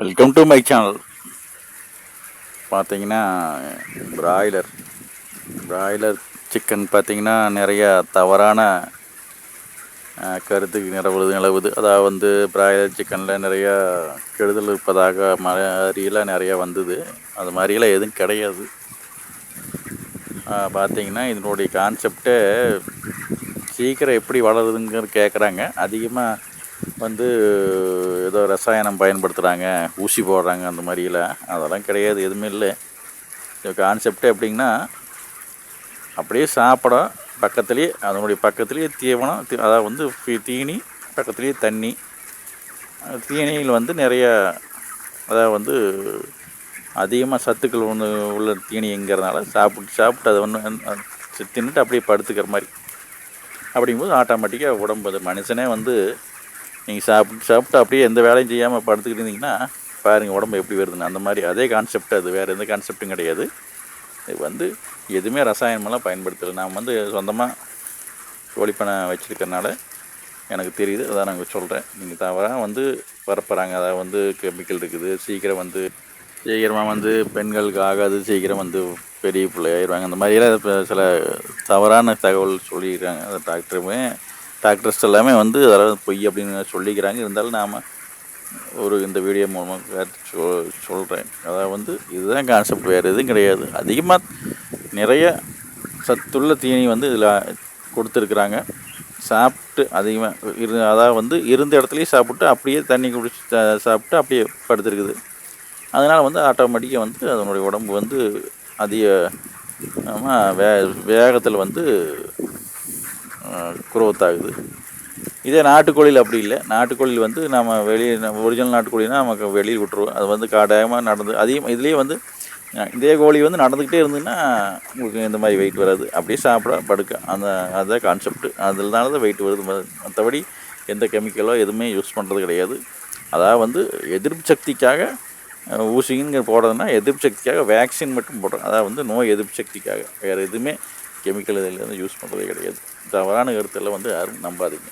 Welcome to my channel. பார்த்தீங்கன்னா broiler broiler chicken பார்த்தீங்கன்னா நிறையா தவறான கருத்துக்கு நிலவுது. அதாவது வந்து பிராய்லர் சிக்கனில் நிறையா கெடுதல் இருப்பதாக மாதிரியெல்லாம் நிறையா வந்தது. அது மாதிரியெல்லாம் எதுவும் கிடையாது. பார்த்தீங்கன்னா இதனுடைய கான்செப்டே சீக்கிரம் எப்படி வளருதுங்கிற கேட்குறாங்க. அதிகமாக வந்து ஏதோ ரசாயனம் பயன்படுத்துகிறாங்க, ஊசி போடுறாங்க, அந்த மாதிரிலாம் அதெல்லாம் கிடையாது, எதுவுமே இல்லை. கான்செப்டே எப்படிங்கன்னா, அப்படியே சாப்பிடும் பக்கத்துலேயே, அதனுடைய பக்கத்துலேயே தீவனம், அதாவது வந்து தீனி, பக்கத்துலேயே தண்ணி. தீனியில் வந்து நிறையா, அதாவது வந்து அதிகமாக சத்துக்கள் ஒன்று உள்ள தீனிங்கிறதுனால சாப்பிட்டு அதை ஒன்று தின்னுட்டு அப்படியே படுத்துக்கிற மாதிரி. அப்படிங்கும்போது ஆட்டோமேட்டிக்காக உடம்பு, அது மனுஷனே வந்து நீங்கள் சாப்பிட்டு அப்படியே எந்த வேலையும் செய்யாமல் படுத்துக்கிட்டு இருந்தீங்கன்னா பாருங்கள் உடம்பு எப்படி வருதுன்னு. அந்த மாதிரி அதே கான்செப்ட், அது வேறு எந்த கான்செப்டும் கிடையாது. இது வந்து எதுவுமே ரசாயனமெல்லாம் பயன்படுத்தலை. நான் வந்து சொந்தமாக கோழிப்பண்ணை வச்சுருக்கறனால எனக்கு தெரியுது, அதான் நாங்கள் சொல்கிறேன். நீங்கள் தவறாக வந்து பரப்புகிறாங்க, அதாவது வந்து கெமிக்கல் இருக்குது, சீக்கிரமாக வந்து பெண்களுக்கு ஆகாது, சீக்கிரம் வந்து பெரிய பிள்ளையாயிருவாங்க, அந்த மாதிரியெல்லாம் இப்போ சில தவறான தகவல் சொல்லியிருக்காங்க. அந்த டாக்டர்ஸ் எல்லாமே வந்து அதாவது பொய் அப்படின்னு சொல்லிக்கிறாங்க. இருந்தாலும் நாம் இந்த வீடியோ மூலமாக சொல்கிறேன். அதாவது வந்து இதுதான் கான்செப்ட், வேறு எதுவும் கிடையாது. அதிகமாக நிறைய சத்துள்ள தீனி வந்து இதில் கொடுத்துருக்குறாங்க. சாப்பிட்டு அதிகமாக அதாவது வந்து இருந்த இடத்துலையும் சாப்பிட்டு அப்படியே தண்ணி குடிச்சு சாப்பிட்டு அப்படியே படுத்துருக்குது. அதனால் வந்து ஆட்டோமேட்டிக்காக வந்து அதனுடைய உடம்பு வந்து அதிக வேகத்தில் வந்து குரோத் ஆகுது. இதே நாட்டுக்கோழியில் அப்படி இல்லை. நாட்டுக்கோழியில் வந்து நம்ம ஒரிஜினல் நாட்டுக்கோழினா நமக்கு வெளியில் விட்டுருவோம். அது வந்து காடாயமாக நடந்து அதிகமாக இதுலேயே வந்து இதே கோழி வந்து நடந்துக்கிட்டே இருந்ததுன்னா உங்களுக்கு இந்த மாதிரி வெயிட் வராது. அப்படியே சாப்பிட படுக்க அதுதான் கான்செப்ட். அதனால தான் வெயிட் வருது. மற்றபடி எந்த கெமிக்கலோ எதுவுமே யூஸ் பண்ணுறது கிடையாது. அதாவது வந்து எதிர்ப்பு சக்திக்காக ஊசிங்க போடுறதுனா எதிர்ப்பு சக்திக்காக வேக்சின் மட்டும் போடுறோம். அதாவது வந்து நோய் எதிர்ப்பு சக்திக்காக, வேறு எதுவுமே கெமிக்கல் இதில் யூஸ் பண்ணுறதே கிடையாது. தவறான கருத்தெல்லாம் வந்து யாரும் நம்பாதீங்க.